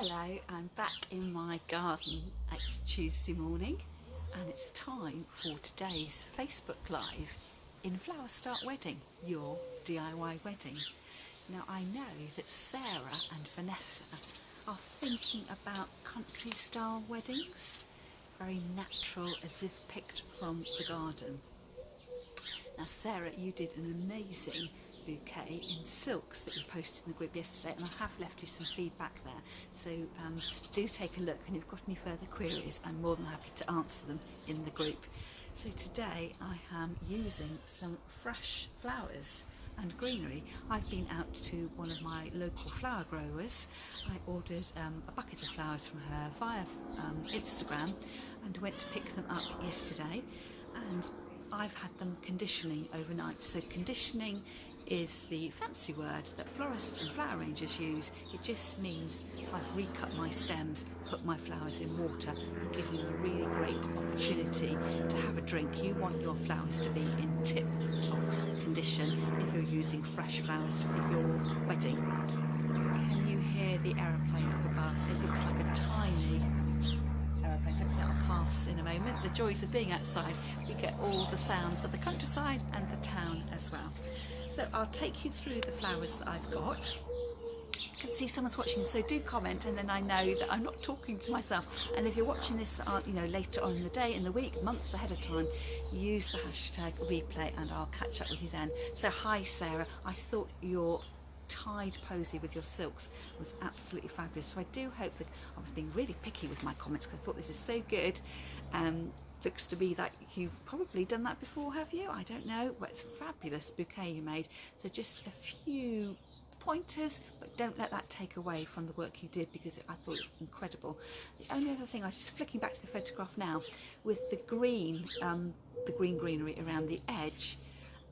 Hello, I'm back in my garden. It's Tuesday morning and it's time for today's Facebook Live in Flower Start Wedding, your DIY wedding. Now I know that Sarah and Vanessa are thinking about country style weddings, very natural as if picked from the garden. Now Sarah, you did an amazing bouquet in silks that you posted in the group yesterday, and I have left you some feedback there, so do take a look, and if you've got any further queries I'm more than happy to answer them in the group. So today I am using some fresh flowers and greenery. I've been out to one of my local flower growers. I ordered a bucket of flowers from her via Instagram and went to pick them up yesterday, and I've had them conditioning overnight. So conditioning is the fancy word that florists and flower arrangers use. It just means I've recut my stems, put my flowers in water and give them a really great opportunity to have a drink. You want your flowers to be in tip-top condition if you're using fresh flowers for your wedding. Can you hear the aeroplane up above? It looks like a tiny aeroplane. Hopefully that'll pass in a moment. The joys of being outside, we get all the sounds of the countryside and the town as well. So I'll take you through the flowers that I've got. I can see someone's watching, so do comment, and then I know that I'm not talking to myself. And if you're watching this later on in the day, in the week, months ahead of time, use the hashtag replay and I'll catch up with you then. So hi Sarah, I thought your tied posy with your silks was absolutely fabulous, so I do hope that I was being really picky with my comments because I thought this is so good. Looks to be that you've probably done that before, have you? I don't know. Well, it's a fabulous bouquet you made, so just a few pointers, but don't let that take away from the work you did, because I thought it was incredible. The only other thing, I was just flicking back to the photograph now, with the green greenery around the edge,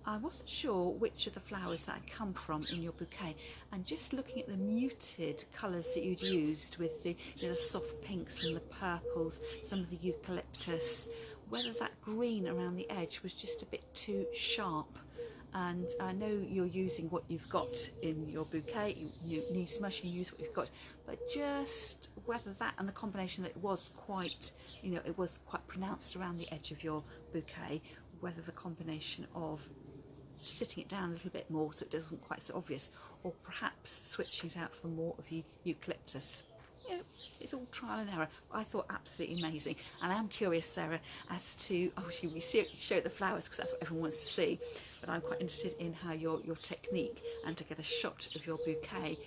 I wasn't sure which of the flowers that had come from in your bouquet, and just looking at the muted colours that you'd used with the the soft pinks and the purples, some of the eucalyptus, whether that green around the edge was just a bit too sharp. And I know you're using what you've got in your bouquet, you need smush, you use what you've got, but just whether that and the combination that it was quite, it was quite pronounced around the edge of your bouquet, whether the combination of sitting it down a little bit more so it doesn't quite so obvious, or perhaps switching it out for more of the eucalyptus. It's all trial and error. I thought absolutely amazing, and I am curious, Sarah, as to, obviously we show the flowers because that's what everyone wants to see, but I'm quite interested in how your technique, and to get a shot of your bouquet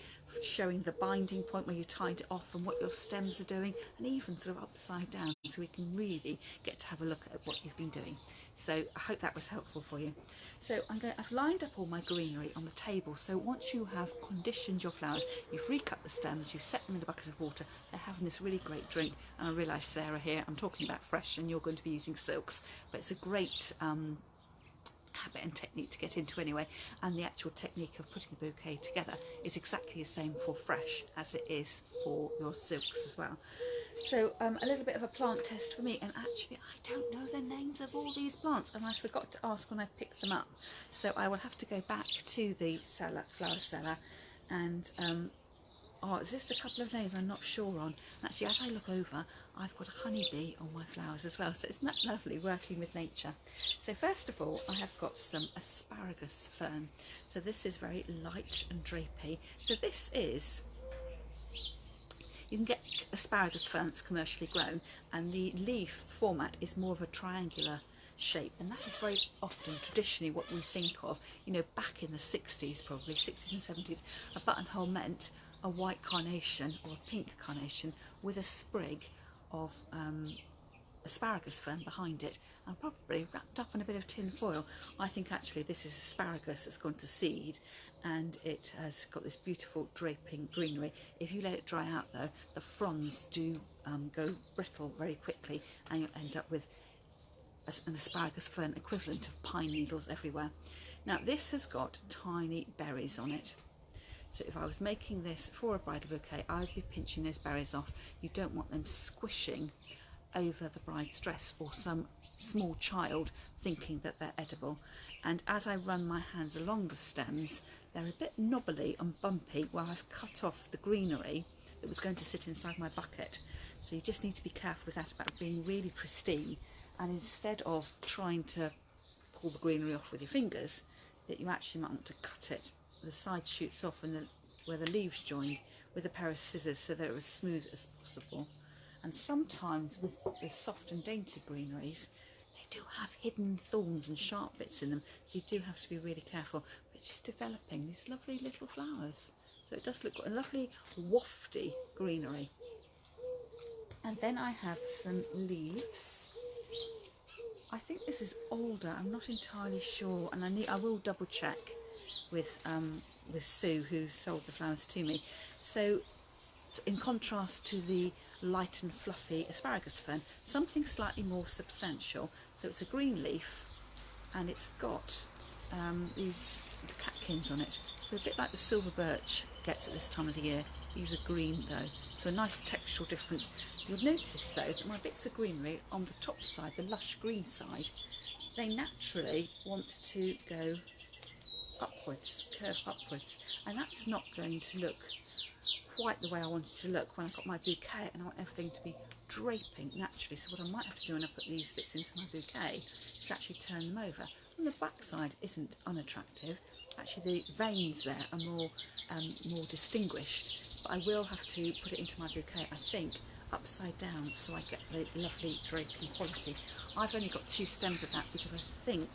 showing the binding point where you tied it off and what your stems are doing, and even sort of upside down, so we can really get to have a look at what you've been doing. So I hope that was helpful for you. So I've lined up all my greenery on the table, so once you have conditioned your flowers, you've recut the stems, you've set them in a bucket of water, they're having this really great drink. And I realise, Sarah, here I'm talking about fresh and you're going to be using silks, but it's a great habit and technique to get into anyway, and the actual technique of putting the bouquet together is exactly the same for fresh as it is for your silks as well. So a little bit of a plant test for me, and actually I don't know the names of all these plants, and I forgot to ask when I picked them up, so I will have to go back to the flower cellar, and there's just a couple of names I'm not sure on. Actually, as I look over, I've got a honeybee on my flowers as well, so isn't that lovely working with nature? So first of all, I have got some asparagus fern. So this is very light and drapey. So this is, you can get asparagus ferns commercially grown, and the leaf format is more of a triangular shape, and that is very often traditionally what we think of, back in the 60s, probably 60s and 70s, a buttonhole meant a white carnation or a pink carnation with a sprig of asparagus fern behind it, and probably wrapped up in a bit of tin foil. I think actually this is asparagus that's gone to seed, and it has got this beautiful draping greenery. If you let it dry out though, the fronds do go brittle very quickly, and you'll end up with an asparagus fern equivalent of pine needles everywhere. Now this has got tiny berries on it, so if I was making this for a bridal bouquet, I would be pinching those berries off. You don't want them squishing over the bride's dress, or some small child thinking that they're edible. And as I run my hands along the stems, they're a bit knobbly and bumpy where I've cut off the greenery that was going to sit inside my bucket. So you just need to be careful with that, about being really pristine, and instead of trying to pull the greenery off with your fingers, that you actually might want to cut it. The side shoots off and where the leaves joined, with a pair of scissors, so that it was as smooth as possible. And sometimes with the soft and dainty greeneries, they do have hidden thorns and sharp bits in them, so you do have to be really careful. But it's just developing these lovely little flowers, so it does look a lovely wafty greenery. And then I have some leaves. I think this is older, I'm not entirely sure, and I will double check with Sue, who sold the flowers to me. So in contrast to the light and fluffy asparagus fern, something slightly more substantial. So it's a green leaf, and it's got these catkins on it, so a bit like the silver birch gets at this time of the year. These are green though, so a nice textural difference. You'll notice though that my bits of greenery on the top side, the lush green side, they naturally want to go upwards, curve upwards, and that's not going to look quite the way I want it to look when I've got my bouquet, and I want everything to be draping naturally. So what I might have to do when I put these bits into my bouquet is actually turn them over. And the back side isn't unattractive. Actually, the veins there are more distinguished, but I will have to put it into my bouquet, I think, upside down, so I get the lovely draping quality. I've only got 2 stems of that because I think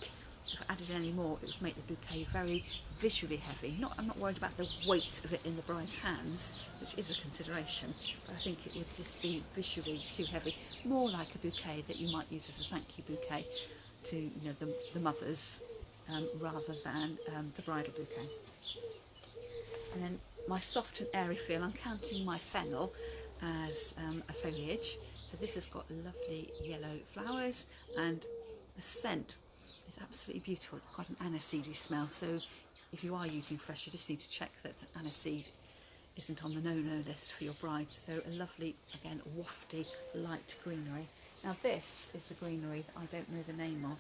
if I added any more, it would make the bouquet very visually heavy. I'm not worried about the weight of it in the bride's hands, which is a consideration, but I think it would just be visually too heavy. More like a bouquet that you might use as a thank you bouquet to the mothers, rather than the bridal bouquet. And then my soft and airy feel, I'm counting my fennel as a foliage. So this has got lovely yellow flowers, and the scent is absolutely beautiful. It's quite an aniseedy smell, so if you are using fresh, you just need to check that the aniseed isn't on the no-no list for your bride. So a lovely, again, wafty, light greenery. Now this is the greenery that I don't know the name of.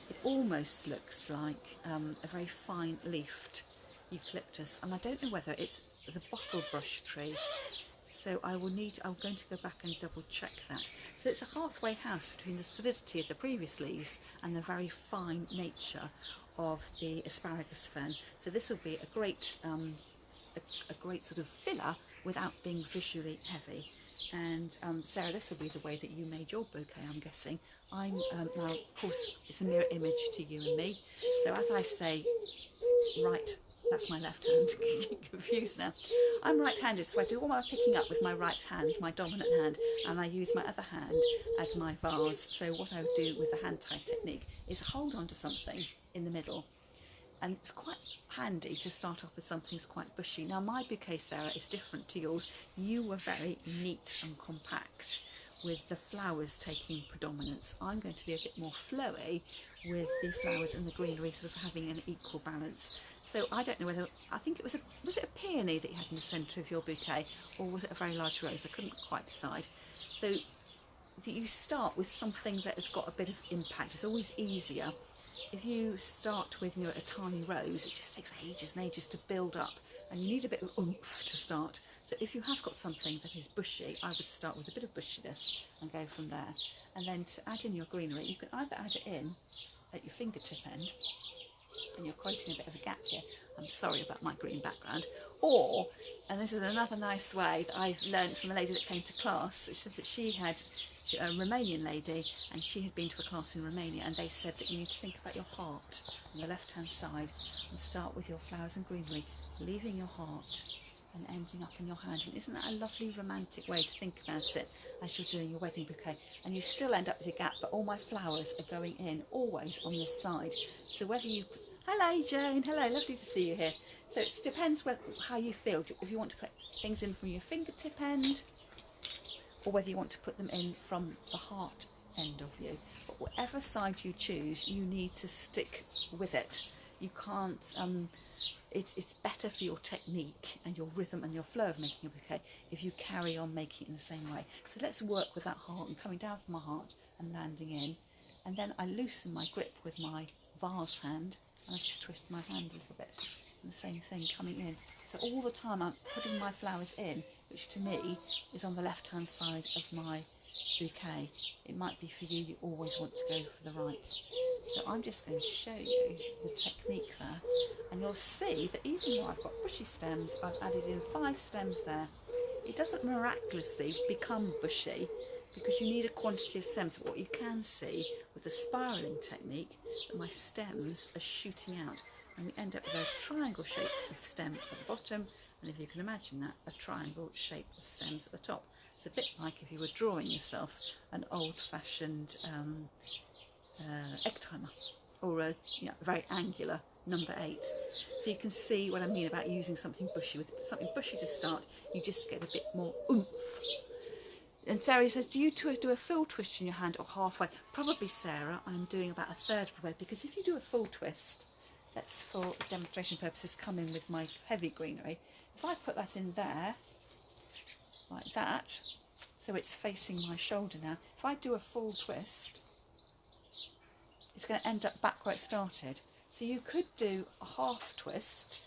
It almost looks like a very fine leafed eucalyptus, and I don't know whether it's the bottle brush tree. So I'm going to go back and double check that. So it's a halfway house between the solidity of the previous leaves and the very fine nature of the asparagus fern. So this will be a great sort of filler without being visually heavy. And Sarah, this will be the way that you made your bouquet, I'm guessing. Now, of course, it's a mirror image to you and me. So as I say, right, that's my left hand, confused now. I'm right-handed, so I do all my picking up with my right hand, my dominant hand, and I use my other hand as my vase. So what I would do with the hand-tie technique is hold on to something in the middle, and it's quite handy to start off with something that's quite bushy. Now my bouquet, Sarah, is different to yours. You were very neat and compact, with the flowers taking predominance. I'm going to be a bit more flowy, with the flowers and the greenery sort of having an equal balance. So I don't know whether, I think it was it a peony that you had in the centre of your bouquet, or was it a very large rose? I couldn't quite decide. So you start with something that has got a bit of impact. It's always easier if you start with a tiny rose. It just takes ages and ages to build up, and you need a bit of oomph to start. So if you have got something that is bushy, I would start with a bit of bushiness and go from there. And then to add in your greenery, you can either add it in at your fingertip end, and you're quoting a bit of a gap here, I'm sorry about my green background, or, and this is another nice way that I've learned from a lady that came to class. She said that she had a Romanian lady, and she had been to a class in Romania, and they said that you need to think about your heart on the left hand side and start with your flowers and greenery, leaving your heart and ending up in your hand. And isn't that a lovely romantic way to think about it as you're doing your wedding bouquet? And you still end up with a gap, but all my flowers are going in always on this side. So whether you, hello Jane, hello, lovely to see you here. So it depends how you feel, if you want to put things in from your fingertip end, or whether you want to put them in from the heart end of you. But whatever side you choose, you need to stick with it. You can't, it's better for your technique and your rhythm and your flow of making a bouquet if you carry on making it in the same way. So let's work with that heart, and coming down from my heart and landing in. And then I loosen my grip with my vase hand, and I just twist my hand a little bit. And the same thing coming in. So all the time I'm putting my flowers in, which to me is on the left-hand side of my bouquet. It might be for you, you always want to go for the right. So I'm just going to show you the technique there, and you'll see that even though I've got bushy stems, I've added in 5 stems there. It doesn't miraculously become bushy because you need a quantity of stems. But what you can see with the spiralling technique, that my stems are shooting out, and we end up with a triangle shape of stem at the bottom, and if you can imagine that, a triangle shape of stems at the top. It's a bit like if you were drawing yourself an old-fashioned egg timer, or a very angular number 8. So you can see what I mean about using something bushy. With something bushy to start, you just get a bit more oomph. And Sarah says, do you do a full twist in your hand or halfway? Probably, Sarah, I'm doing about a third of the way, because if you do a full twist, let's for demonstration purposes come in with my heavy greenery. If I put that in there, like that, so it's facing my shoulder now, if I do a full twist, it's going to end up back where it started. So you could do a half twist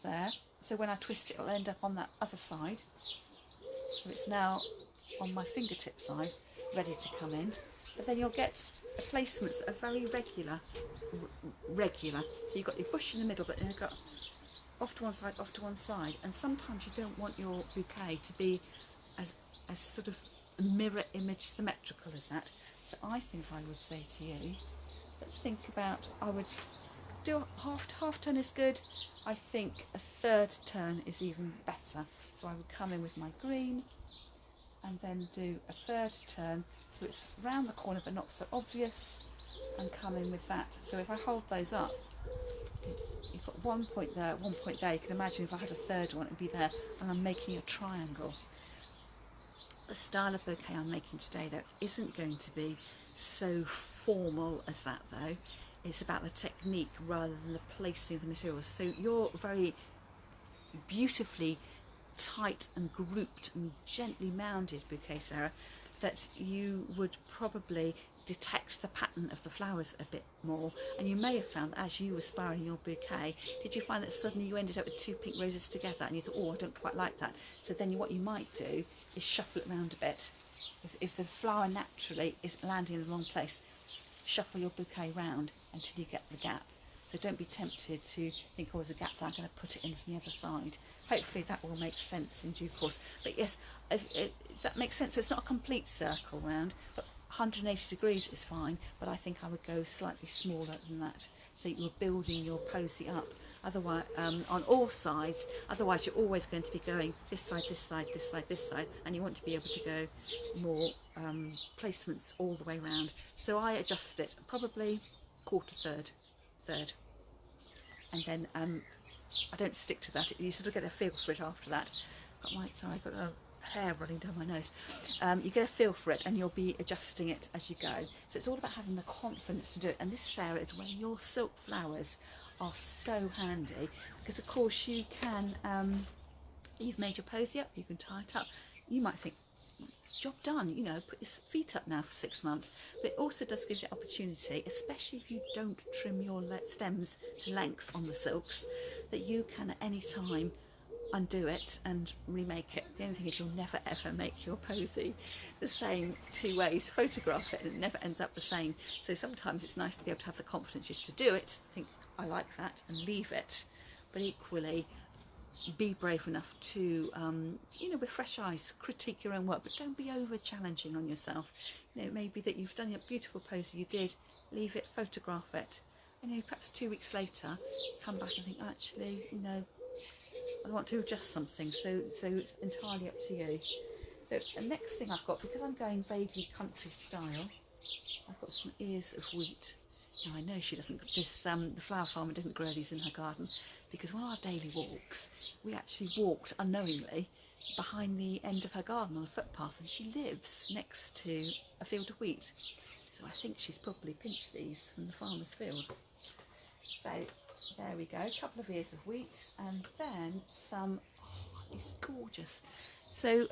there, so when I twist it, it'll end up on that other side. So it's now on my fingertip side, ready to come in. But then you'll get placements that are very regular. So you've got your bush in the middle, but then you've got off to one side, off to one side. And sometimes you don't want your bouquet to be as sort of mirror image symmetrical as that. So I think I would say to you, let's think about, I would do half turn is good. I think a third turn is even better. So I would come in with my green and then do a third turn, so it's round the corner but not so obvious, and come in with that. So if I hold those up, you've got 1 point there, 1 point there. You can imagine if I had a third one, it'd be there, and I'm making a triangle. The style of bouquet I'm making today, though, isn't going to be so formal as that, though. It's about the technique rather than the placing of the materials. So you're very beautifully tight and grouped and gently mounded bouquet, Sarah, that you would probably detect the pattern of the flowers a bit more. And you may have found that as you were spiraling your bouquet, did you find that suddenly you ended up with 2 pink roses together and you thought, oh, I don't quite like that? So then what you might do is shuffle it around a bit. If the flower naturally is landing in the wrong place, shuffle your bouquet round until you get the gap. So don't be tempted to think, oh, there's a gap there, I'm going to put it in from the other side. Hopefully that will make sense in due course. But yes, does that make sense? So it's not a complete circle round, but 180 degrees is fine, but I think I would go slightly smaller than that. So you're building your posy up. Otherwise, on all sides, otherwise you're always going to be going this side, this side, this side, this side, and you want to be able to go more placements all the way round. So I adjust it, probably quarter, third. And then I don't stick to that. You sort of get a feel for it after that. Sorry, I've got a hair running down my nose. You get a feel for it and you'll be adjusting it as you go. So it's all about having the confidence to do it. And this, Sarah, is where your silk flowers are so handy, because of course you can, you've made your posy up, you can tie it up. You might think, job done, you know, put your feet up now for 6 months. But it also does give you the opportunity, especially if you don't trim your stems to length on the silks, that you can at any time undo it and remake it. The only thing is you'll never ever make your posy the same 2 ways. Photograph it and it never ends up the same. So sometimes it's nice to be able to have the confidence just to do it, think I like that, and leave it. But equally, be brave enough to, you know, with fresh eyes, critique your own work, but don't be over challenging on yourself. You know, it may be that you've done a beautiful posy, you did, leave it, photograph it. You know, perhaps 2 weeks later, come back and think, actually, you know, I want to adjust something. So it's entirely up to you. So the next thing I've got, because I'm going vaguely country style, I've got some ears of wheat. Now I know she doesn't, the flower farmer doesn't grow these in her garden, because on our daily walks, we actually walked unknowingly behind the end of her garden on a footpath, and she lives next to a field of wheat. So I think she's probably pinched these from the farmer's field. So there we go, a couple of ears of wheat, and then some, oh, it's gorgeous. So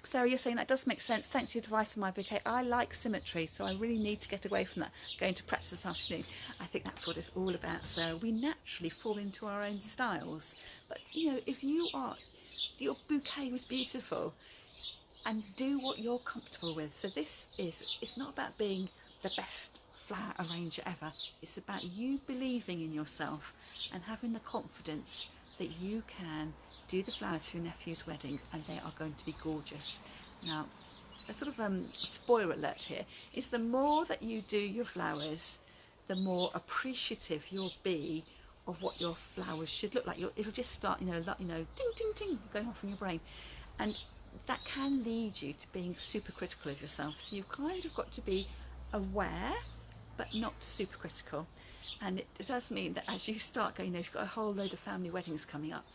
Sarah, you're saying that does make sense. Thanks for your advice on my bouquet. I like symmetry, so I really need to get away from that. Going to practice this afternoon. I think that's what it's all about. So we naturally fall into our own styles. But you know, if your bouquet was beautiful, and do what you're comfortable with. So it's not about being the best flower arranger ever. It's about you believing in yourself and having the confidence that you can do the flowers for your nephew's wedding and they are going to be gorgeous. Now, a sort of spoiler alert here is the more that you do your flowers, the more appreciative you'll be of what your flowers should look like. It'll just start, ding, ding, ding, going off in your brain. And that can lead you to being super critical of yourself. So you've kind of got to be aware, but not super critical. And it does mean that as you start going, if you've got a whole load of family weddings coming up,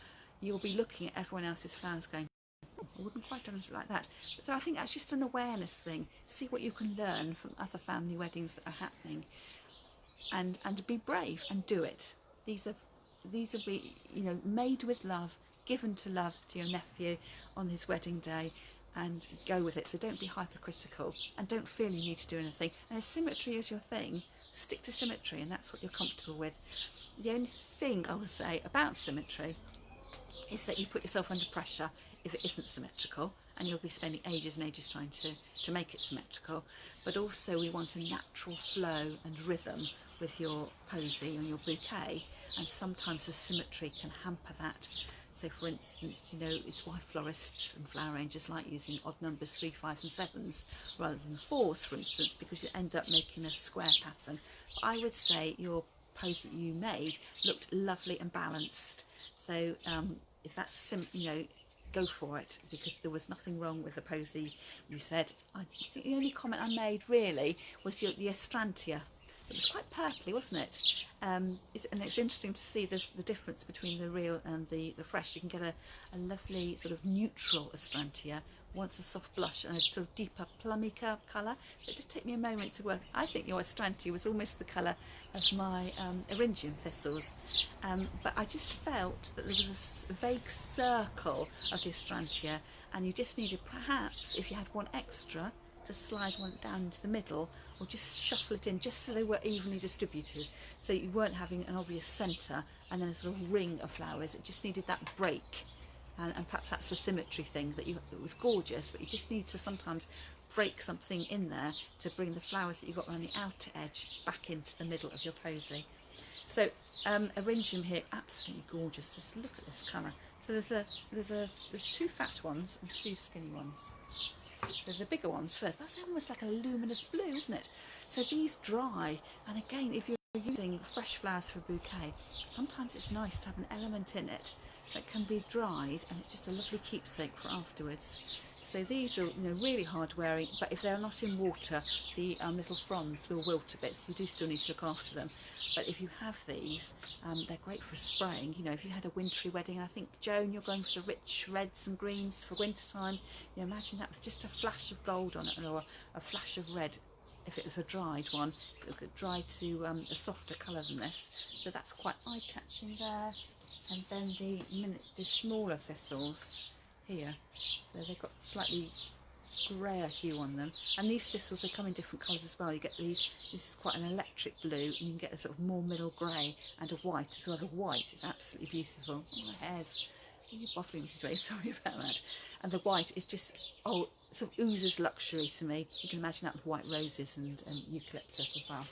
you'll be looking at everyone else's flowers going, oh, I wouldn't quite done it like that. So I think that's just an awareness thing. See what you can learn from other family weddings that are happening, and be brave and do it. These are be, made with love, given to love to your nephew on his wedding day, and go with it. So don't be hypercritical and don't feel you need to do anything. And if symmetry is your thing, stick to symmetry, and that's what you're comfortable with. The only thing I would say about symmetry is that you put yourself under pressure if it isn't symmetrical, and you'll be spending ages and ages trying to make it symmetrical. But also we want a natural flow and rhythm with your posy and your bouquet, and sometimes the symmetry can hamper that. So for instance, it's why florists and flower arrangers like using odd numbers 3, 5 and 7s rather than 4s, for instance, because you end up making a square pattern. But I would say your posy you made looked lovely and balanced. So if that's go for it, because there was nothing wrong with the posy you said. I think the only comment I made really was the astrantia. It was quite purpley, wasn't it? And it's interesting to see the difference between the real and the fresh. You can get a lovely sort of neutral astrantia, once a soft blush and a sort of deeper plummy colour. So it just took me a moment to work. I think your astrantia was almost the colour of my eryngium thistles, but I just felt that there was a vague circle of the astrantia, and you just needed, perhaps if you had one extra, to slide one down into the middle, or just shuffle it in just so they were evenly distributed, so you weren't having an obvious centre and then a sort of ring of flowers. It just needed that break, and perhaps that's the symmetry thing, that it was gorgeous, but you just need to sometimes break something in there to bring the flowers that you got around the outer edge back into the middle of your posy. So eryngium here, absolutely gorgeous. Just look at this colour. So there's 2 fat ones and 2 skinny ones. So the bigger ones first. That's almost like a luminous blue, isn't it? So these dry, and again, if you're using fresh flowers for a bouquet, sometimes it's nice to have an element in it that can be dried, and it's just a lovely keepsake for afterwards. So these are really hard wearing, but if they're not in water, the little fronds will wilt a bit, so you do still need to look after them. But if you have these, they're great for spraying. If you had a wintry wedding, and I think, Joan, you're going for the rich reds and greens for winter time, imagine that with just a flash of gold on it, or a flash of red. If it was a dried one, it could dry to a softer colour than this. So that's quite eye-catching there. And then the smaller thistles here, so they've got slightly greyer hue on them, and these thistles, they come in different colours as well. You get this is quite an electric blue, and you can get a sort of more middle grey and a white as well. The white is absolutely beautiful. Oh, my hairs, you're bothering me today, sorry about that. And the white is just, sort of oozes luxury to me. You can imagine that with white roses and eucalyptus as well.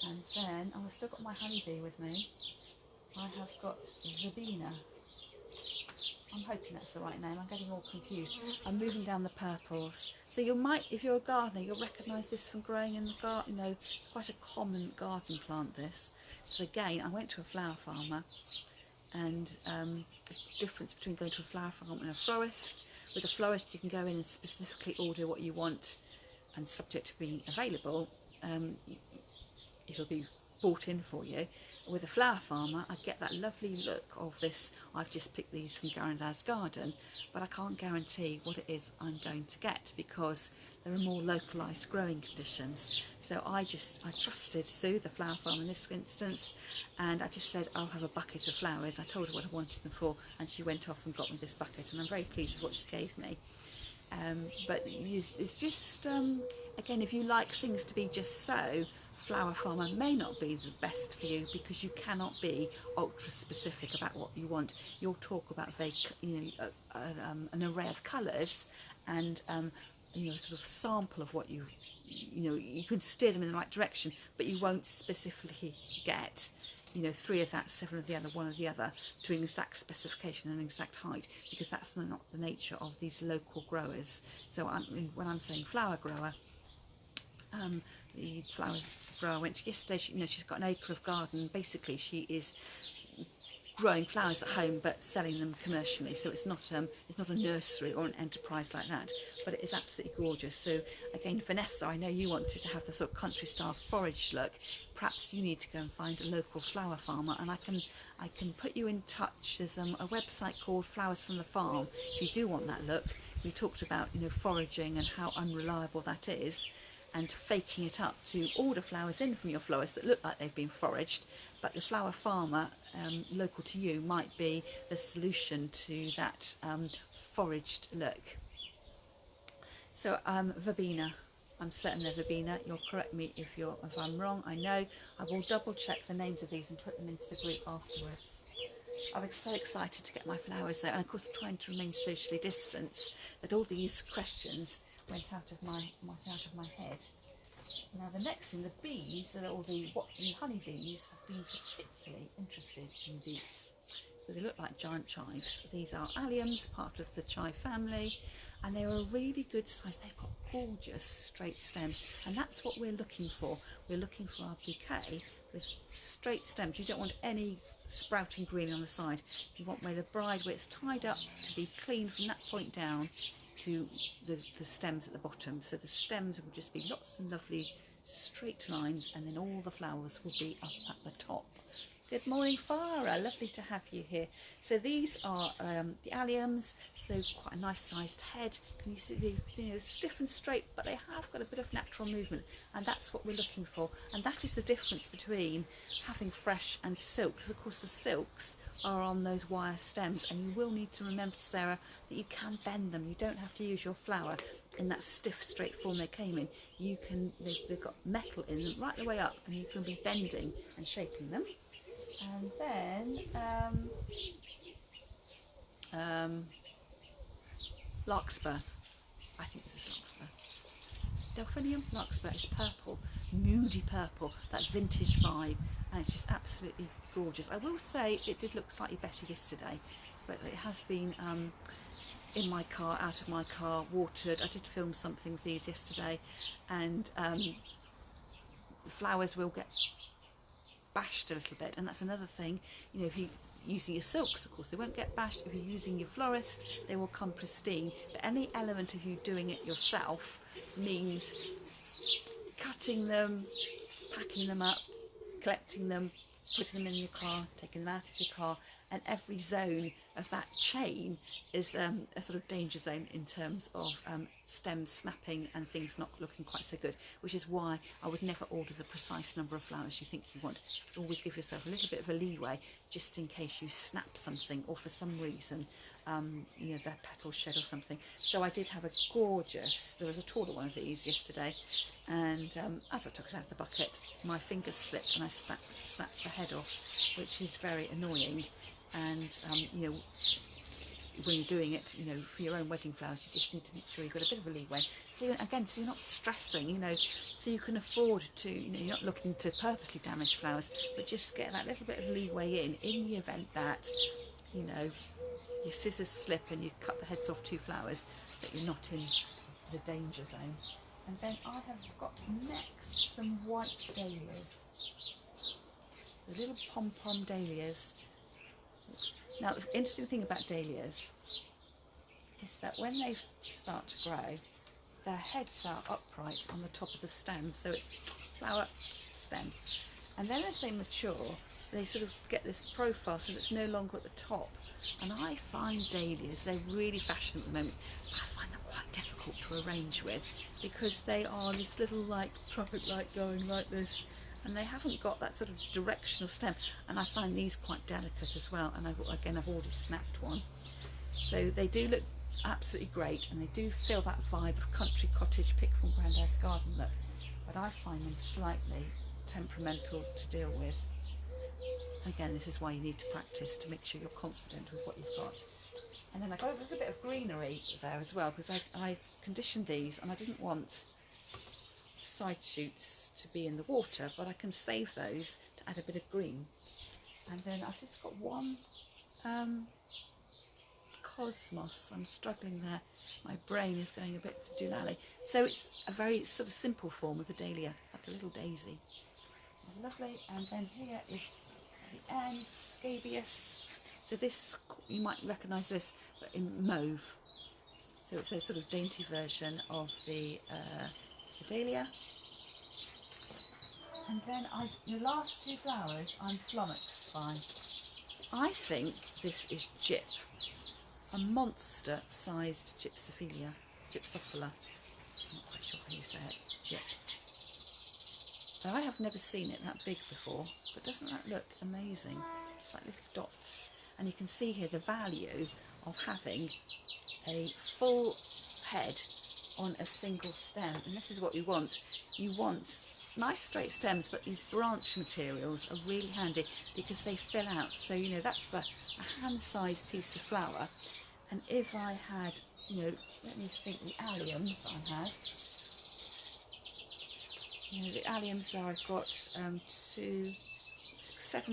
And then I've still got my honeybee with me. I have got Verbena. I'm hoping that's the right name. I'm getting all confused. I'm moving down the purples. So you might, if you're a gardener, you'll recognise this from growing in the garden. It's quite a common garden plant, this. So again, I went to a flower farmer, and the difference between going to a flower farm and a florist. With a florist, you can go in and specifically order what you want, and subject to being available, it'll be brought in for you. With a flower farmer, I get that lovely look of this, I've just picked these from Garandad's garden, but I can't guarantee what it is I'm going to get because there are more localised growing conditions. So I trusted Sue, the flower farmer in this instance, and I just said, I'll have a bucket of flowers. I told her what I wanted them for, and she went off and got me this bucket, and I'm very pleased with what she gave me. But it's just, again, if you like things to be just so, flower farmer may not be the best for you because you cannot be ultra specific about what you want. You'll talk about an array of colours and sort of sample of what you can steer them in the right direction, but you won't specifically get 3 of that, 7 of the other, 1 of the other to an exact specification and an exact height, because that's not the nature of these local growers. So when I'm saying flower grower, the flower grower I went to yesterday, she's got an acre of garden. Basically she is growing flowers at home but selling them commercially, so it's not a nursery or an enterprise like that, but it is absolutely gorgeous. So again, Vanessa, I know you wanted to have the sort of country style forage look. Perhaps you need to go and find a local flower farmer, and I can put you in touch. There's a website called Flowers from the Farm if you do want that look. We talked about foraging and how unreliable that is, and faking it up to order flowers in from your florist that look like they've been foraged, but the flower farmer local to you might be the solution to that foraged look. So verbena, I'm certain they're verbena. You'll correct me if I'm wrong. I know. I will double check the names of these and put them into the group afterwards. I was so excited to get my flowers there, and of course trying to remain socially distanced, that all these questions went out of my head. Now the next thing, the bees, or the honeybees, have been particularly interested in these. So they look like giant chives. These are alliums, part of the chive family, and they're a really good size. They've got gorgeous straight stems, and that's what we're looking for. We're looking for our bouquet with straight stems. You don't want any sprouting green on the side. You want where it's tied up to be clean from that point down to the stems at the bottom. So the stems will just be lots of lovely straight lines, and then all the flowers will be up at the top. Good morning, Farah, lovely to have you here. So these are the alliums, so quite a nice sized head. Can you see they're stiff and straight, but they have got a bit of natural movement, and that's what we're looking for. And that is the difference between having fresh and silk, because of course the silks are on those wire stems, and you will need to remember, Sarah, that you can bend them. You don't have to use your flower in that stiff straight form they came in. They've got metal in them right the way up, and you can be bending and shaping them. And then larkspur, I think this is larkspur. Delphinium, larkspur is purple, moody purple, that vintage vibe, and it's just absolutely gorgeous. I will say it did look slightly better yesterday, but it has been in my car, out of my car, watered. I did film something with these yesterday, and the flowers will get bashed a little bit, and that's another thing. If you're using your silks, of course they won't get bashed. If you're using your florist, they will come pristine, but any element of you doing it yourself means cutting them, packing them up, collecting them, putting them in your car, taking them out of your car, and every zone of that chain is a sort of danger zone in terms of stems snapping and things not looking quite so good, which is why I would never order the precise number of flowers you think you want. Always give yourself a little bit of a leeway just in case you snap something, or for some reason their petals shed or something. So I did have a gorgeous, there was a taller one of these yesterday, and as I took it out of the bucket, my fingers slipped and I snapped the head off, which is very annoying. And when you're doing it, for your own wedding flowers, you just need to make sure you've got a bit of a leeway. So again, so you're not stressing, so you can afford to, you're not looking to purposely damage flowers, but just get that little bit of leeway in the event that, your scissors slip and you cut the heads off 2 flowers, that you're not in the danger zone. And then I have got next some white dahlias, the little pom-pom dahlias. Now, the interesting thing about dahlias is that when they start to grow, their heads are upright on the top of the stem, so it's flower stem, And then as they mature, they sort of get this profile so that it's no longer at the top. And I find dahlias, they're really fashionable at the moment, I find them quite difficult to arrange with, because they are this little like traffic light going like this, and they haven't got that sort of directional stem. And I find these quite delicate as well, and I've already snapped one. So they do look absolutely great, and they do feel that vibe of country cottage picked from Grandad's garden look, but I find them slightly temperamental to deal with. Again, this is why you need to practice, to make sure you're confident with what you've got. And then I got a little bit of greenery there as well, because I conditioned these and I didn't want side shoots to be in the water, but I can save those to add a bit of green. And then I've just got one cosmos. I'm struggling there. My brain is going a bit doolally. So it's a very sort of simple form of the dahlia, like a little daisy. Lovely. And then here is the end, scabious. So this, you might recognise this, but in mauve. So it's a sort of dainty version of the dahlia. And then the last two flowers I'm flummoxed by. I think this is gyp, a monster-sized gypsophila. I'm not quite sure how you say it. Gyp. But I have never seen it that big before. But doesn't that look amazing? It's like little dots. And you can see here the value of having a full head on a single stem. And this is what you want. You want nice straight stems, but these branch materials are really handy because they fill out. So, you know, that's a hand-sized piece of flower. And if I had, you know, let me think, the alliums I had. You know, the alliums there, I've got 7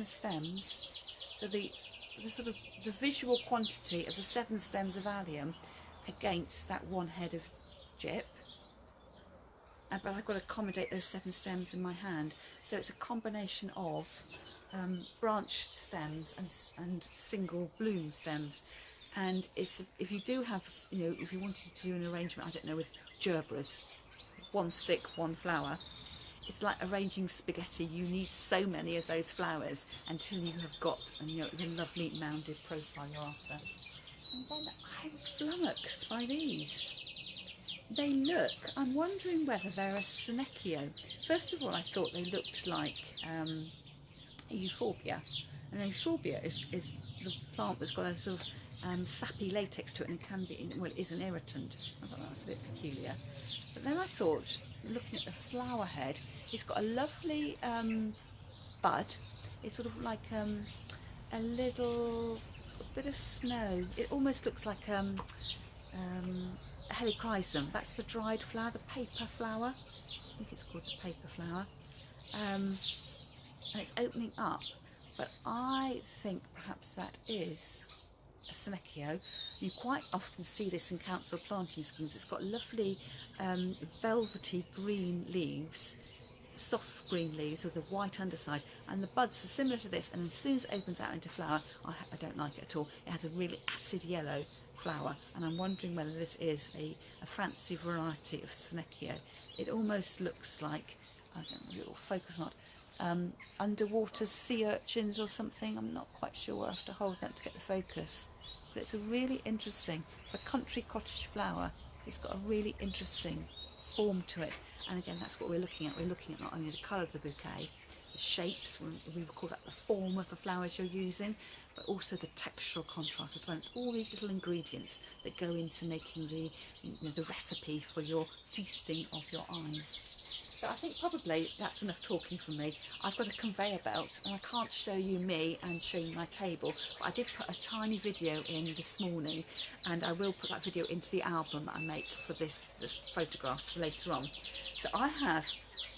stems. So the sort of the visual quantity of the 7 stems of allium against that one head of gyp. But I've got to accommodate those 7 stems in my hand. So it's a combination of branched stems and single bloom stems. And it's, if you do have, you know, if you wanted to do an arrangement, I don't know, with gerbras, 1 stick, 1 flower, it's like arranging spaghetti. You need so many of those flowers until you have got, you know, the lovely mounded profile you're after. And then I'm flummoxed by these. They look, I'm wondering whether they're a Senecio. First of all, I thought they looked like a euphorbia. And a euphorbia is the plant that's got a sort of sappy latex to it, and it can be, well, it is an irritant. I thought that was a bit peculiar. But then I thought, looking at the flower head, it's got a lovely bud. It's sort of like a bit of snow. It almost looks like a helichrysum. That's the dried flower, the paper flower. I think it's called the paper flower. And it's opening up. But I think perhaps that is a Senecio. You quite often see this in council planting schemes. It's got lovely velvety green leaves, soft green leaves with a white underside, and the buds are similar to this, and as soon as it opens out into flower, I don't like it at all. It has a really acid yellow flower, and I'm wondering whether this is a fancy variety of Senecio. It almost looks like, I don't know, it'll focus on it, underwater sea urchins or something. I'm not quite sure. I have to hold that to get the focus. But it's a really interesting, a country cottage flower. It's got a really interesting form to it. And again, that's what we're looking at. We're looking at not only the colour of the bouquet, the shapes, we would call that the form of the flowers you're using, but also the textural contrast as well. It's all these little ingredients that go into making the, you know, the recipe for your feasting of your eyes. So I think probably that's enough talking from me. I've got a conveyor belt and I can't show you me and show you my table, but I did put a tiny video in this morning, and I will put that video into the album that I make for the photographs for later on. So I have,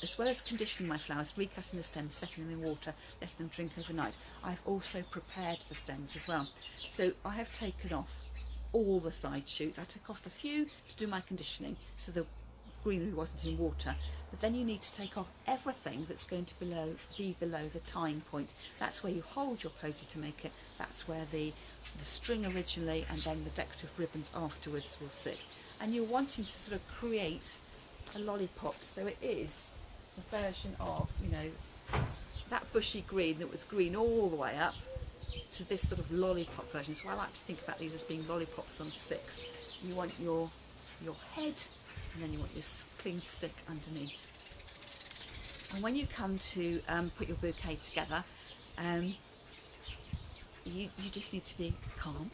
as well as conditioning my flowers, recutting the stems, setting them in water, letting them drink overnight, I've also prepared the stems as well. So I have taken off all the side shoots. I took off the few to do my conditioning, so the greenery wasn't in water. But then you need to take off everything that's going to be below the tying point. That's where you hold your posy to make it. That's where the string originally, and then the decorative ribbons afterwards will sit. And you're wanting to sort of create a lollipop, so it is a version of, you know, that bushy green that was green all the way up to this sort of lollipop version. So I like to think about these as being lollipops on sticks. You want your head, and then you want your clean stick underneath. And when you come to put your bouquet together, you just need to be calm.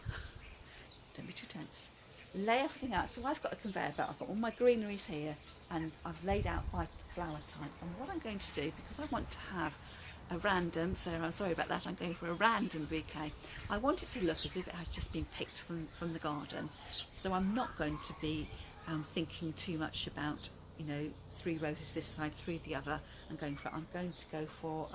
Don't be too tense. Lay everything out. So I've got a conveyor belt. I've got all my greeneries here, and I've laid out by flower type. And what I'm going to do, because I want to have a random, so I'm sorry about that, I'm going for a random bouquet. I want it to look as if it has just been picked from the garden. So I'm not going to be thinking too much about, you know, 3 roses this side, 3 the other, and going for it. I'm going to go for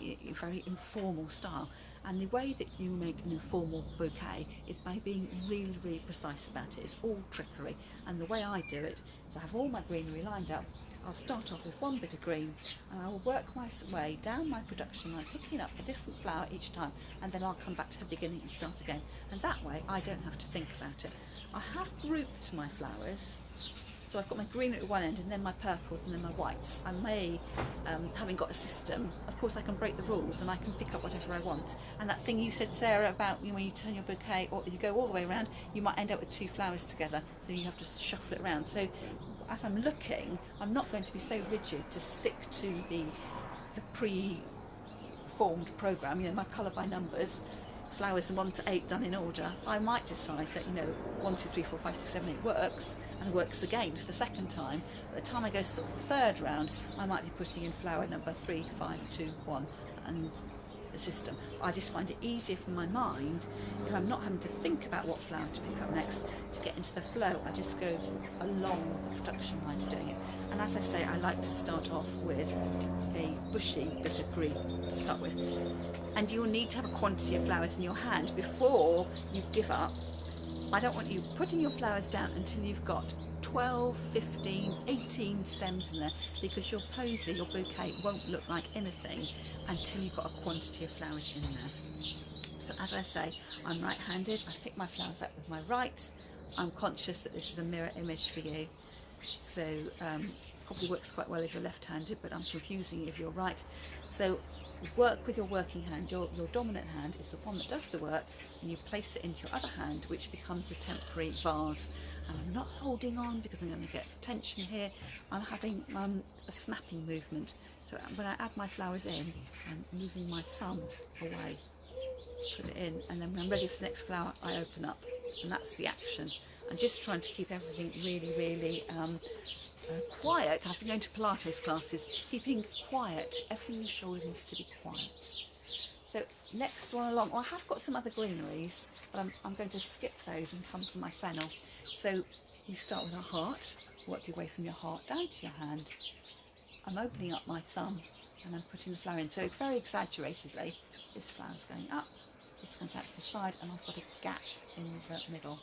a very informal style. And the way that you make an informal bouquet is by being really, really precise about it. It's all trickery. And the way I do it is I have all my greenery lined up. I'll start off with one bit of green, and I will work my way down my production line, picking up a different flower each time, and then I'll come back to the beginning and start again. And that way I don't have to think about it. I have grouped my flowers. So I've got my green at one end, and then my purples, and then my whites. I may, having got a system, of course I can break the rules and I can pick up whatever I want. And that thing you said, Sarah, about, you know, when you turn your bouquet, or you go all the way around, you might end up with 2 flowers together, so you have to shuffle it around. So as I'm looking, I'm not going to be so rigid to stick to the pre-formed programme, you know, my colour by numbers. Flowers 1 to 8 done in order. I might decide that, you know, 1, 2, 3, 4, 5, 6, 7, 8 works, and works again for the second time. By the time I go to the 3rd round, I might be putting in flower number 3, 5, 2, 1, and the system. I just find it easier for my mind, if I'm not having to think about what flower to pick up next, to get into the flow. I just go along the production line to doing it. And as I say, I like to start off with a bushy bit of green to start with. And you'll need to have a quantity of flowers in your hand before you give up. I don't want you putting your flowers down until you've got 12, 15, 18 stems in there, because your posy, your bouquet, won't look like anything until you've got a quantity of flowers in there. So as I say, I'm right-handed. I pick my flowers up with my right. I'm conscious that this is a mirror image for you. So probably works quite well if you're left-handed, but I'm confusing you if you're right. So work with your working hand. Your dominant hand is the one that does the work, and you place it into your other hand, which becomes a temporary vase. And I'm not holding on because I'm going to get tension here. I'm having a snapping movement. So when I add my flowers in, I'm moving my thumb away, put it in, and then when I'm ready for the next flower, I open up, and that's the action. I'm just trying to keep everything really, really quiet. I've been going to Pilates classes, keeping quiet. Everything in the shoulder needs to be quiet. So next one along, well, I have got some other greeneries, but I'm going to skip those and come to my fennel. So you start with a heart, work your way from your heart down to your hand. I'm opening up my thumb and I'm putting the flower in. So very exaggeratedly, this flower's going up, this comes out to the side, and I've got a gap in the middle.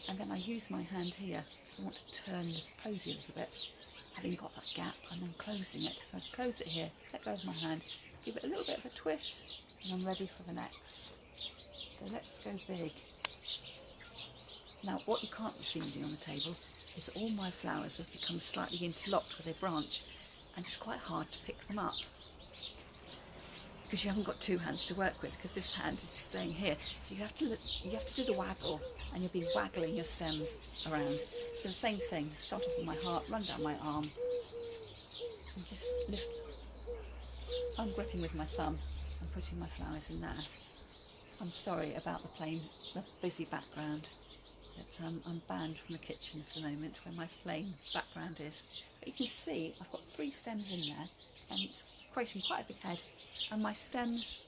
And then I use my hand here. I want to turn the posy a little bit, having got that gap, and then closing it. So I close it here, let go of my hand, give it a little bit of a twist, and I'm ready for the next. So let's go big. Now what you can't see me doing on the table is all my flowers have become slightly interlocked where they branch, and it's quite hard to pick them up because you haven't got 2 hands to work with, because this hand is staying here. So you have to do the waggle, and you'll be waggling your stems around. So the same thing, start off with my heart, run down my arm, and just lift. I'm gripping with my thumb and putting my flowers in there. I'm sorry about the busy background, but I'm banned from the kitchen for the moment where my plain background is. But you can see I've got 3 stems in there, and it's creating quite a big head. And my stems,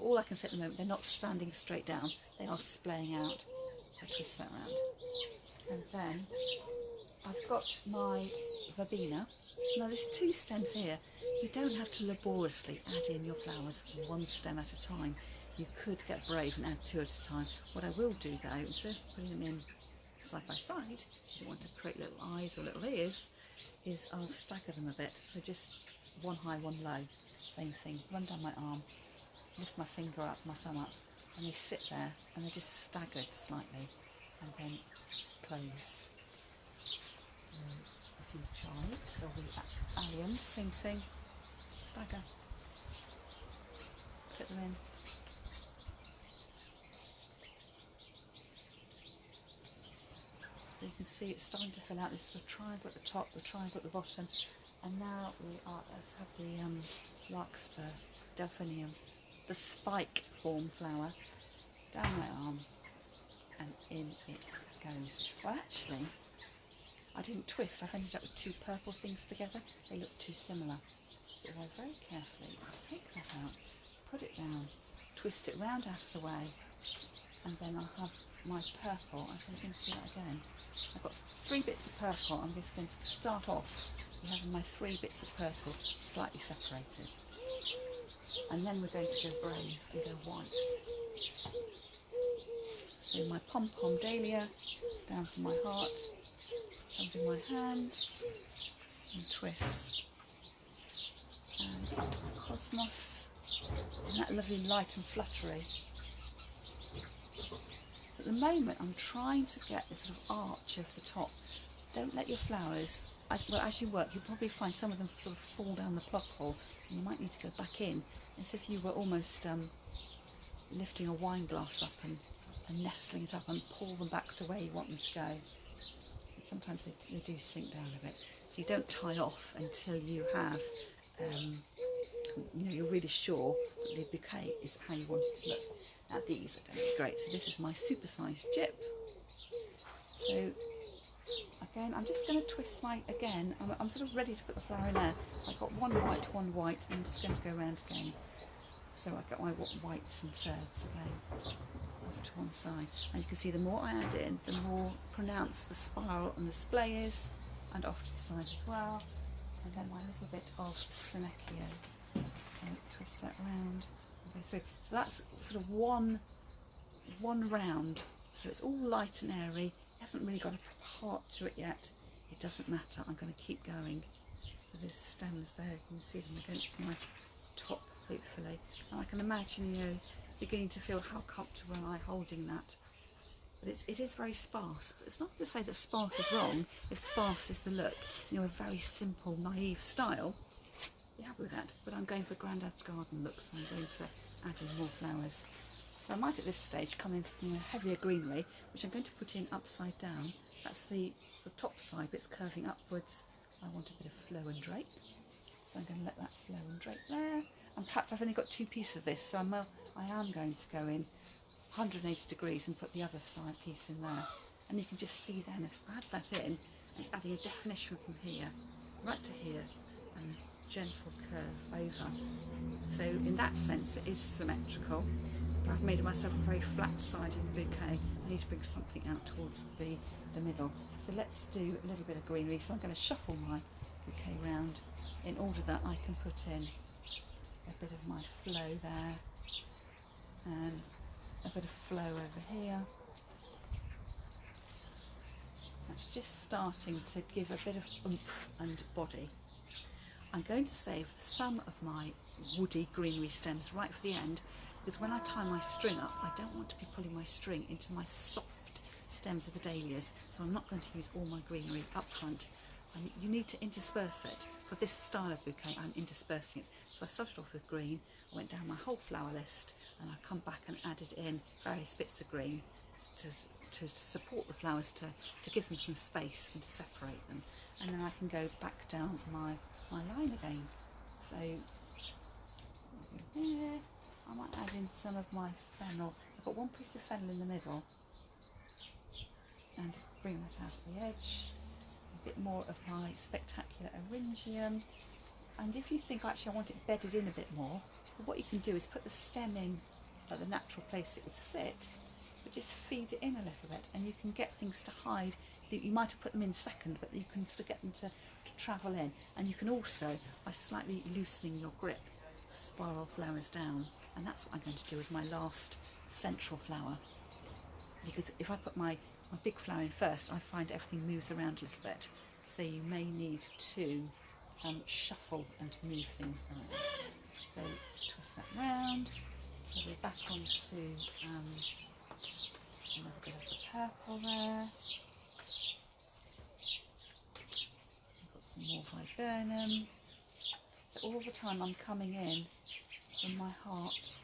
all I can say at the moment, they're not standing straight down, they are splaying out. I twist that around. And then I've got my verbena. Now there's 2 stems here. You don't have to laboriously add in your flowers 1 stem at a time. You could get brave and add 2 at a time. What I will do though, instead of putting them in side by side, if you want to create little eyes or little ears, is I'll stagger them a bit. So just 1 high, 1 low. Same thing, run down my arm, lift my finger up, my thumb up, and they sit there and they're just staggered slightly, and then close. A few chives or the alliums, same thing, stagger. fit them in. You can see it's starting to fill out this sort of triangle at the top, the triangle at the bottom, and now let's have the larkspur, delphinium, the spike form flower, down my arm, and in it goes. Well, actually, I didn't twist. I've ended up with two purple things together. They look too similar. So I very carefully take that out, put it down, twist it round out of the way, and then I'll have my purple. I'm going to do that again. I've got 3 bits of purple. I'm just going to start off with having my 3 bits of purple slightly separated. And then we're going to go brave and go white. So my pom-pom dahlia down to my heart, holding my hand, and twist. And cosmos, isn't that lovely light and fluttery? So at the moment I'm trying to get this sort of arch over the top. Don't let your flowers, well, as you work you'll probably find some of them sort of fall down the plug hole, and you might need to go back in as if you were almost lifting a wine glass up and nestling it up and pull them back to where you want them to go. And sometimes they do sink down a bit, so you don't tie off until you have you're really sure that the bouquet is how you want it to look. Now these are going to be great. So this is my supersized jip. So again, I'm just going to twist I'm sort of ready to put the flower in there. I've got one white, and I'm just going to go around again. So I've got my whites and thirds again, off to one side. And you can see the more I add in, the more pronounced the spiral and the splay is, and off to the side as well. And then my little bit of Senecchio. So twist that round and go through. So that's sort of one round. So it's all light and airy. It hasn't really got a proper heart to it yet. It doesn't matter. I'm going to keep going. So there's stems there. You can see them against my top, hopefully. And I can imagine, beginning to feel how comfortable am I holding that. But it is very sparse. But it's not to say that sparse is wrong. If sparse is the look, a very simple, naive style, be happy with that. But I'm going for Grandad's Garden look, so I'm going to add in more flowers. So I might at this stage come in from a heavier greenery, which I'm going to put in upside down. That's the top side, but it's curving upwards. I want a bit of flow and drape. So I'm going to let that flow and drape there. And perhaps I've only got 2 pieces of this, so I am going to go in 180 degrees and put the other side piece in there. And you can just see then as I add that in, it's adding a definition from here right to here and gentle curve over. So in that sense it is symmetrical, but I've made myself a very flat-sided bouquet. I need to bring something out towards the middle. So let's do a little bit of greenery. So I'm going to shuffle my bouquet round in order that I can put in a bit of my flow there and a bit of flow over here. That's just starting to give a bit of oomph and body. I'm going to save some of my woody greenery stems right for the end, because when I tie my string up, I don't want to be pulling my string into my soft stems of the dahlias, so I'm not going to use all my greenery up front. You need to intersperse it. For this style of bouquet, I'm interspersing it. So I started off with green, I went down my whole flower list, and I come back and added in various bits of green to support the flowers, to give them some space and to separate them. And then I can go back down my line again. So here, I might add in some of my fennel. I've got 1 piece of fennel in the middle, and bring that out to the edge. A bit more of my spectacular eryngium. And if you think actually I want it bedded in a bit more, what you can do is put the stem in at the natural place it would sit, but just feed it in a little bit, and you can get things to hide. You might have put them in second, but you can sort of get them to travel in. And you can also, by slightly loosening your grip, spiral flowers down. And that's what I'm going to do with my last central flower. Because if I put my big flower in first, I find everything moves around a little bit. So you may need to shuffle and move things around. So twist that round. So we're back onto another bit of the purple there. More viburnum. So all the time I'm coming in from my heart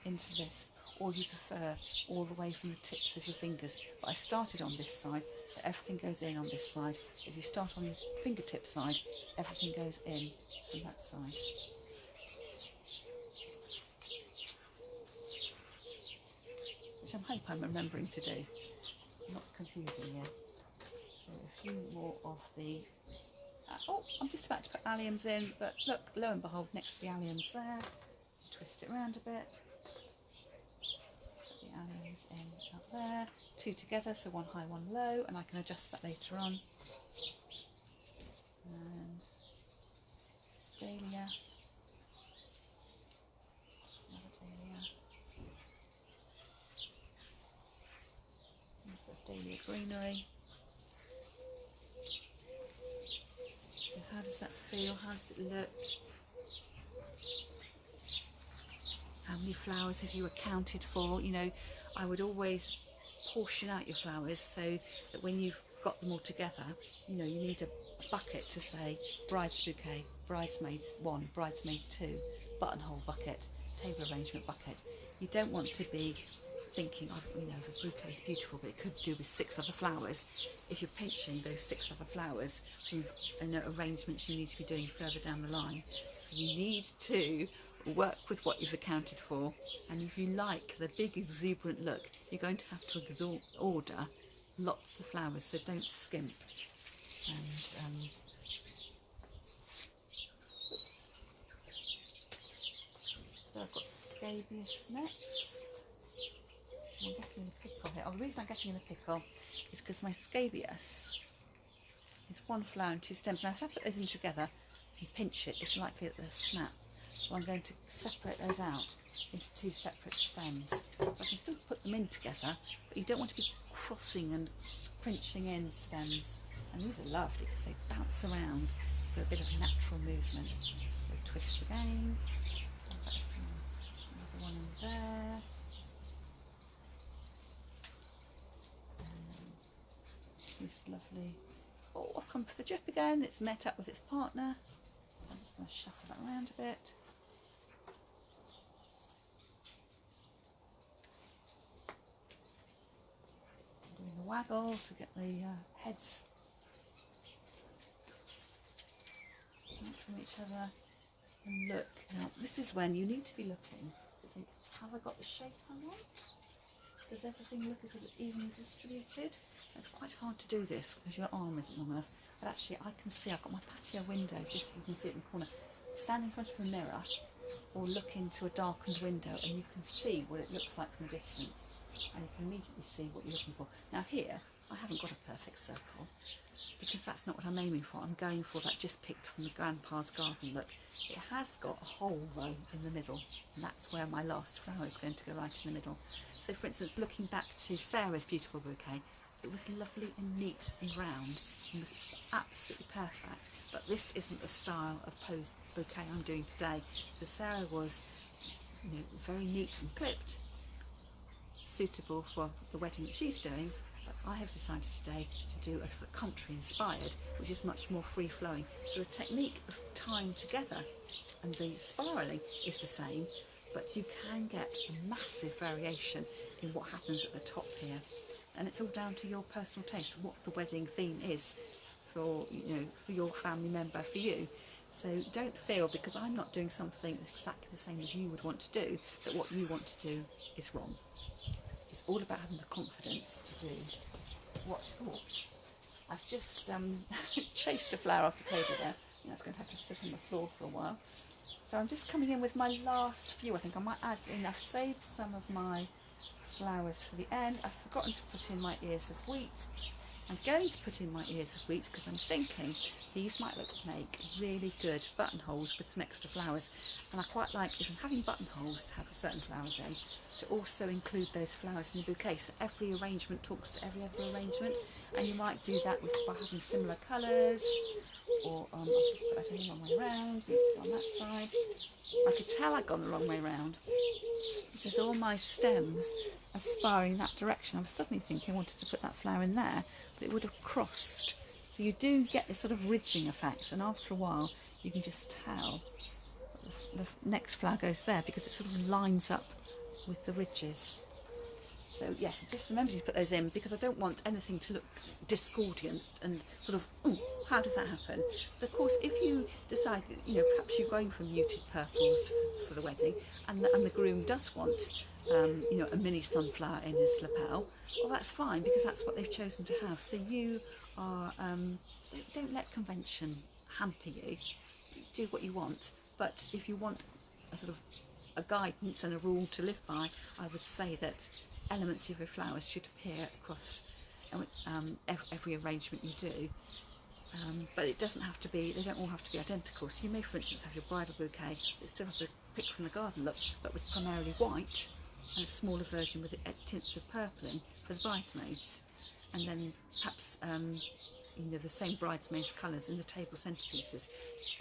into this, or you prefer all the way from the tips of your fingers. But I started on this side, but everything goes in on this side. If you start on your fingertip side, everything goes in on that side. Which I hope I'm remembering to do, not confusing you. So a few more of the, oh, I'm just about to put alliums in, but look, lo and behold, next to the alliums there, twist it around a bit, put the alliums in up there, two together, so one high, one low, and I can adjust that later on. And dahlia, that's another dahlia. Dahlia greenery. And how does that feel? How does it look? How many flowers have you accounted for? You know, I would always portion out your flowers so that when you've got them all together, you know, you need a bucket to say bride's bouquet, bridesmaids 1, bridesmaid 2, buttonhole bucket, table arrangement bucket. You don't want to be thinking, oh, you know, the bouquet is beautiful, but it could do with 6 other flowers. If you're pinching those 6 other flowers from arrangements you need to be doing further down the line. So you need to work with what you've accounted for, and if you like the big exuberant look, you're going to have to order lots of flowers, so don't skimp. And oops. So I've got scabious next. I'm getting in a pickle here. Oh, the reason I'm getting in a pickle is because my scabious is 1 flower and 2 stems, and if I put those in together and pinch it, it's likely that they'll snap. So I'm going to separate those out into 2 separate stems. So I can still put them in together, but you don't want to be crossing and pinching in stems. And these are lovely because they bounce around for a bit of natural movement. So twist again. Another one in there. This lovely, oh, I've come for the jip again. It's met up with its partner. I'm just going to shuffle that around a bit. I'm doing the waggle to get the heads out from each other. And look, now this is when you need to be looking to think, have I got the shape I want? Does everything look as if it's evenly distributed? It's quite hard to do this because your arm isn't long enough, but actually I can see, I've got my patio window, just so you can see it in the corner. Stand in front of a mirror or look into a darkened window and you can see what it looks like from a distance, and you can immediately see what you're looking for. Now here, I haven't got a perfect circle because that's not what I'm aiming for. I'm going for that just picked from the grandpa's garden look. It has got a hole though in the middle, and that's where my last flower is going to go, right in the middle. So for instance, looking back to Sarah's beautiful bouquet, it was lovely and neat and round and was absolutely perfect, but this isn't the style of posed bouquet I'm doing today. So Sarah was, you know, very neat and clipped, suitable for the wedding that she's doing, but I have decided today to do a sort of country inspired, which is much more free flowing. So the technique of tying together and the spiralling is the same, but you can get a massive variation in what happens at the top here. And it's all down to your personal taste, what the wedding theme is for, you know, for your family member, for you. So don't feel because I'm not doing something exactly the same as you would want to do, that what you want to do is wrong. It's all about having the confidence to do what. Oh, I've just chased a flower off the table there. I think that's going to have to sit on the floor for a while. So I'm just coming in with my last few. I think I might add in. I've saved some of my flowers for the end. I've forgotten to put in my ears of wheat. I'm going to put in my ears of wheat because I'm thinking these might make really good buttonholes with some extra flowers, and I quite like, if I'm having buttonholes to have certain flowers in, to also include those flowers in the bouquet, so every arrangement talks to every other arrangement. And you might do that by having similar colours, or I'll just put that in the wrong way around, on that side. I could tell I'd gone the wrong way around because all my stems are spiraling that direction. I was suddenly thinking I wanted to put that flower in there, but it would have crossed. So you do get this sort of ridging effect, and after a while you can just tell the next flower goes there because it sort of lines up with the ridges. So yes, just remember to put those in, because I don't want anything to look discordant and sort of, oh, how did that happen? But of course, if you decide that, perhaps you're going for muted purples for the wedding, and the groom does want, a mini sunflower in his lapel, well, that's fine, because that's what they've chosen to have. So you are, don't let convention hamper you. Do what you want. But if you want a sort of a guidance and a rule to live by, I would say that elements of your flowers should appear across every arrangement you do. But it doesn't have to be, they don't all have to be identical. So you may, for instance, have your bridal bouquet that still have the pick from the garden look, but was primarily white, and a smaller version with tints of purple in for the bridesmaids. And then perhaps the same bridesmaids colours in the table centerpieces.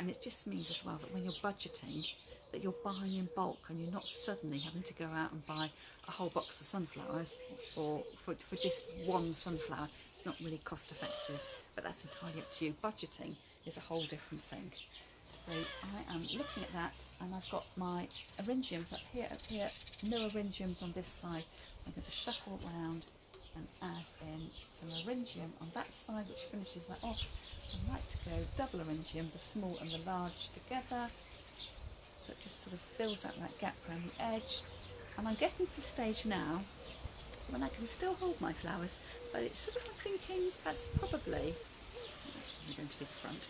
And it just means as well that when you're budgeting, that you're buying in bulk, and you're not suddenly having to go out and buy a whole box of sunflowers, or for just one sunflower. It's not really cost effective, but that's entirely up to you. Budgeting is a whole different thing. So I am looking at that, and I've got my eryngiums up here, no eryngiums on this side. I'm going to shuffle around and add in some eryngium on that side, which finishes that off. I like to go double eryngium, the small and the large together, so it just sort of fills out that gap around the edge. And I'm getting to the stage now when I can still hold my flowers, but it's sort of, I'm thinking that's probably going to be the front,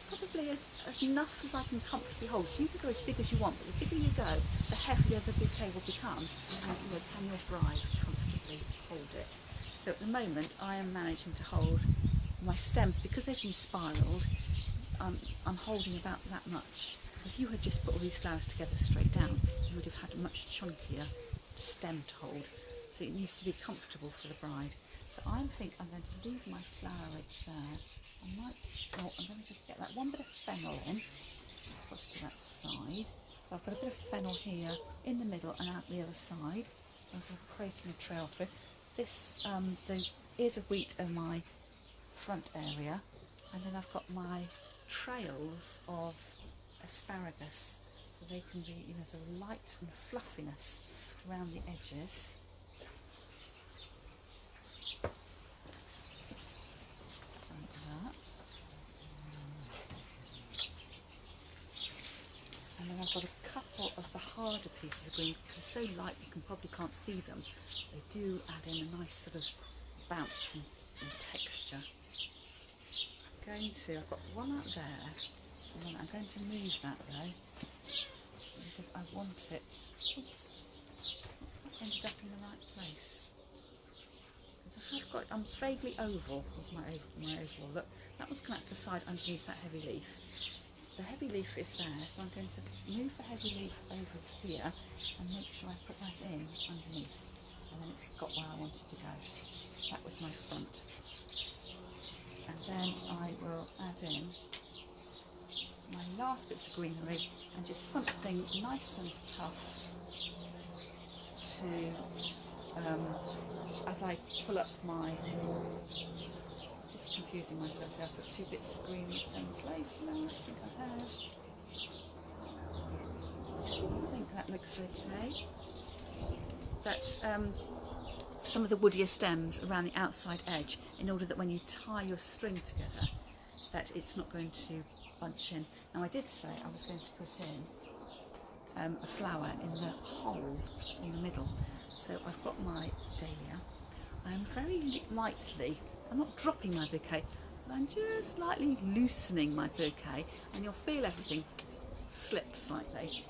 probably as enough as I can comfortably hold. So you can go as big as you want, but the bigger you go, the heavier the bouquet will become, and can your bride comfortably hold it? So at the moment I am managing to hold my stems, because they've been spiraled. I'm holding about that much. If you had just put all these flowers together straight down, you would have had a much chunkier stem to hold. So it needs to be comfortable for the bride. So I think I'm going to leave my flower edge there. I'm going to just get that one bit of fennel in, across to that side. So I've got a bit of fennel here in the middle and out the other side. So I'm sort of creating a trail through. This, the ears of wheat are my front area, and then I've got my trails of asparagus, so they can be, sort of light and fluffiness around the edges. Like that. And then I've got a couple of the harder pieces of green. They're so light you probably can't see them. They do add in a nice sort of bounce and texture. I've got one out there, and I'm going to move that though, because I want it, oops, not ended up in the right place, because I'm vaguely oval with my oval look. That one's come out to the side underneath that heavy leaf. The heavy leaf is there, so I'm going to move the heavy leaf over here and make sure I put that in underneath, and then it's got where I wanted to go. That was my front. And then I will add in my last bits of greenery, and just something nice and tough to, as I pull up my, just confusing myself here, I put two bits of green in the same place now, I think I have. I think that looks okay. That's some of the woodier stems around the outside edge, in order that when you tie your string together, that it's not going to bunch in. Now I did say I was going to put in a flower in the hole in the middle. So I've got my dahlia. I'm very lightly, I'm not dropping my bouquet, but I'm just lightly loosening my bouquet, and you'll feel everything slip slightly.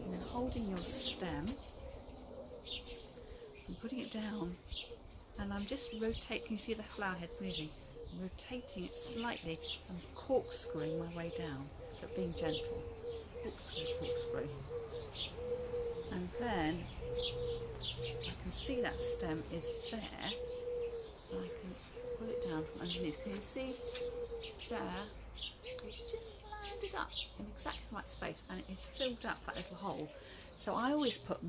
And then holding your stem, I'm putting it down, and I'm just rotating. You see the flower heads moving? I'm rotating it slightly and corkscrewing my way down, but being gentle. Corkscrew, corkscrew. And then I can see that stem is there, and I can pull it down from underneath. Can you see there? It's just landed up in exactly the right space, and it has filled up that little hole. So I always put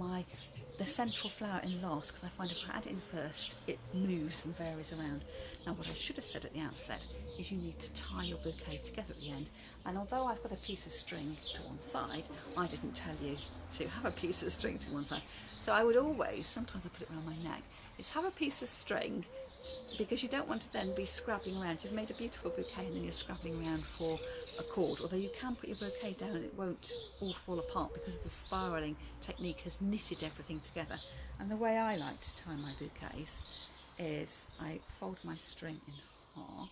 the central flower in last, because I find if I add it in first, it moves and varies around. Now what I should have said at the outset is you need to tie your bouquet together at the end. And although I've got a piece of string to one side, I didn't tell you to have a piece of string to one side. So I would always, sometimes I put it around my neck, is have a piece of string, because you don't want to then be scrabbling around. You've made a beautiful bouquet and then you're scrabbling around for a cord, although you can put your bouquet down and it won't all fall apart because the spiralling technique has knitted everything together. And the way I like to tie my bouquets is I fold my string in half,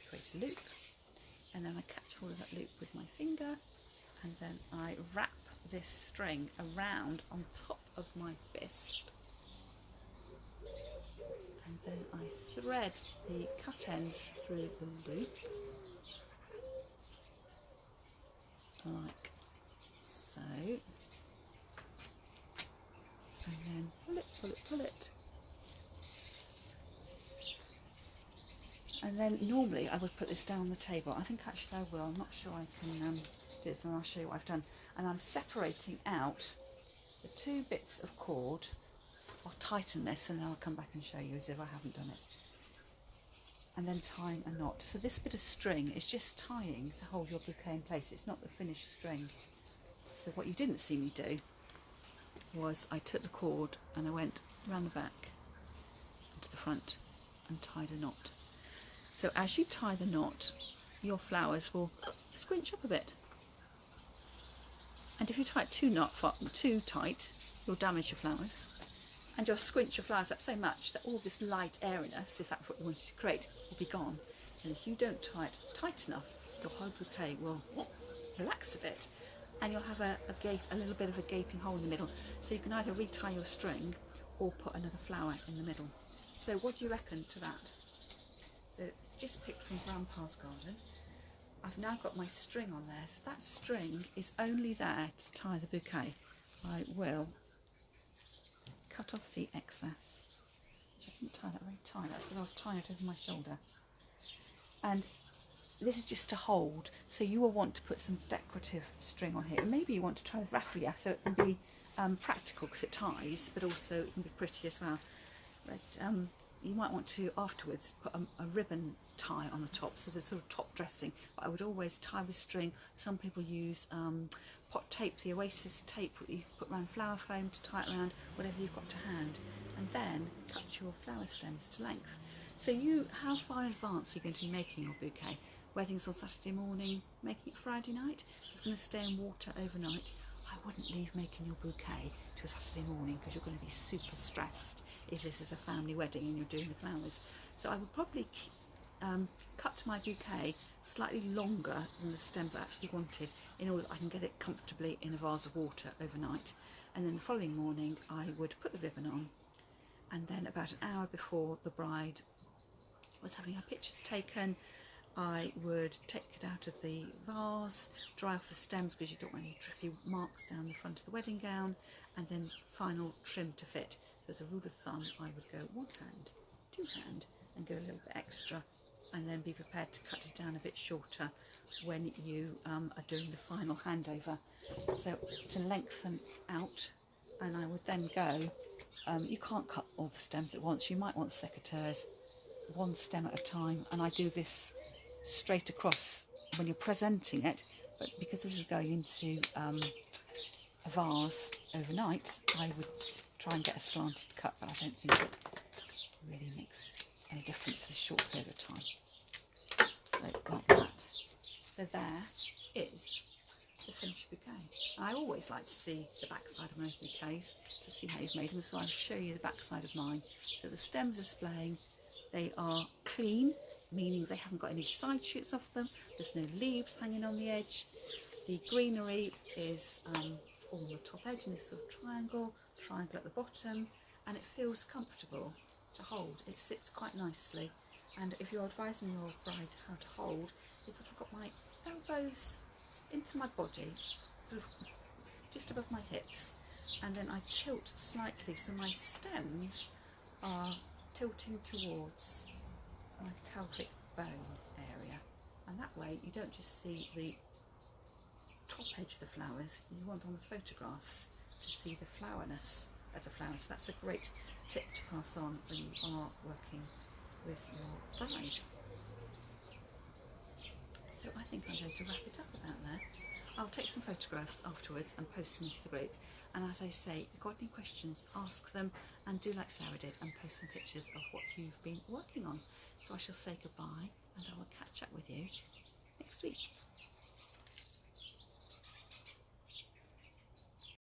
create a loop, and then I catch hold of that loop with my finger, and then I wrap this string around on top of my fist, and then I thread the cut ends through the loop like so, and then pull it, pull it, pull it. And then normally I would put this down on the table. I think actually I will. I'm not sure I can do this, and I'll show you what I've done. And I'm separating out the two bits of cord. I'll tighten this and then I'll come back and show you as if I haven't done it. And then tying a knot. So this bit of string is just tying to hold your bouquet in place. It's not the finished string. So what you didn't see me do was I took the cord and I went round the back and to the front and tied a knot. So as you tie the knot, your flowers will squinch up a bit. And if you tie it too tight, you'll damage your flowers. And you'll squinch your flowers up so much that all this light airiness, if that's what you wanted to create, will be gone. And if you don't tie it tight enough, your whole bouquet will relax a bit, and you'll have a little bit of a gaping hole in the middle. So you can either retie your string or put another flower in the middle. So what do you reckon to that? So just picked from Grandpa's garden. I've now got my string on there. So that string is only there to tie the bouquet. I will cut off the excess. I didn't tie that very tight, that's because I was tying it over my shoulder. And this is just to hold, so you will want to put some decorative string on here. And maybe you want to try with raffia, so it can be practical because it ties, but also it can be pretty as well. But you might want to afterwards put a ribbon tie on the top, so there's sort of top dressing. But I would always tie with string. Some people use pot tape, the Oasis tape that you put around flower foam to tie it around, whatever you've got to hand, and then cut your flower stems to length. So how far in advance are you going to be making your bouquet? Weddings on Saturday morning, making it Friday night, so it's going to stay in water overnight. I wouldn't leave making your bouquet to a Saturday morning because you're going to be super stressed if this is a family wedding and you're doing the flowers. So I would probably cut my bouquet slightly longer than the stems I actually wanted, in order that I can get it comfortably in a vase of water overnight. And then the following morning I would put the ribbon on, and then about an hour before the bride was having her pictures taken, I would take it out of the vase, dry off the stems because you don't want any drippy marks down the front of the wedding gown, and then final trim to fit. So as a rule of thumb, I would go one hand, two hand, and go a little bit extra, and then be prepared to cut it down a bit shorter when you are doing the final handover. So to lengthen out, and I would then go, you can't cut all the stems at once, you might want secateurs, one stem at a time, and I do this straight across when you're presenting it, but because this is going into a vase overnight, I would try and get a slanted cut, but I don't think it really makes any difference for a short period of time. So like that. So there is the finished bouquet. I always like to see the backside of my bouquets to see how you've made them, so I'll show you the backside of mine. So the stems are splaying, they are clean, meaning they haven't got any side shoots off them, there's no leaves hanging on the edge. The greenery is all on the top edge in this sort of triangle at the bottom, and it feels comfortable to hold. It sits quite nicely, and if you're advising your bride how to hold, it's I've got my elbows into my body, sort of just above my hips, and then I tilt slightly so my stems are tilting towards my pelvic bone area, and that way you don't just see the top edge of the flowers, you want on the photographs to see the flowerness of the flowers. So that's a great tip to pass on when you are working with your bride. So I think I'm going to wrap it up about there. I'll take some photographs afterwards and post them to the group. And as I say, if you've got any questions, ask them, and do like Sarah did and post some pictures of what you've been working on. So I shall say goodbye, and I will catch up with you next week.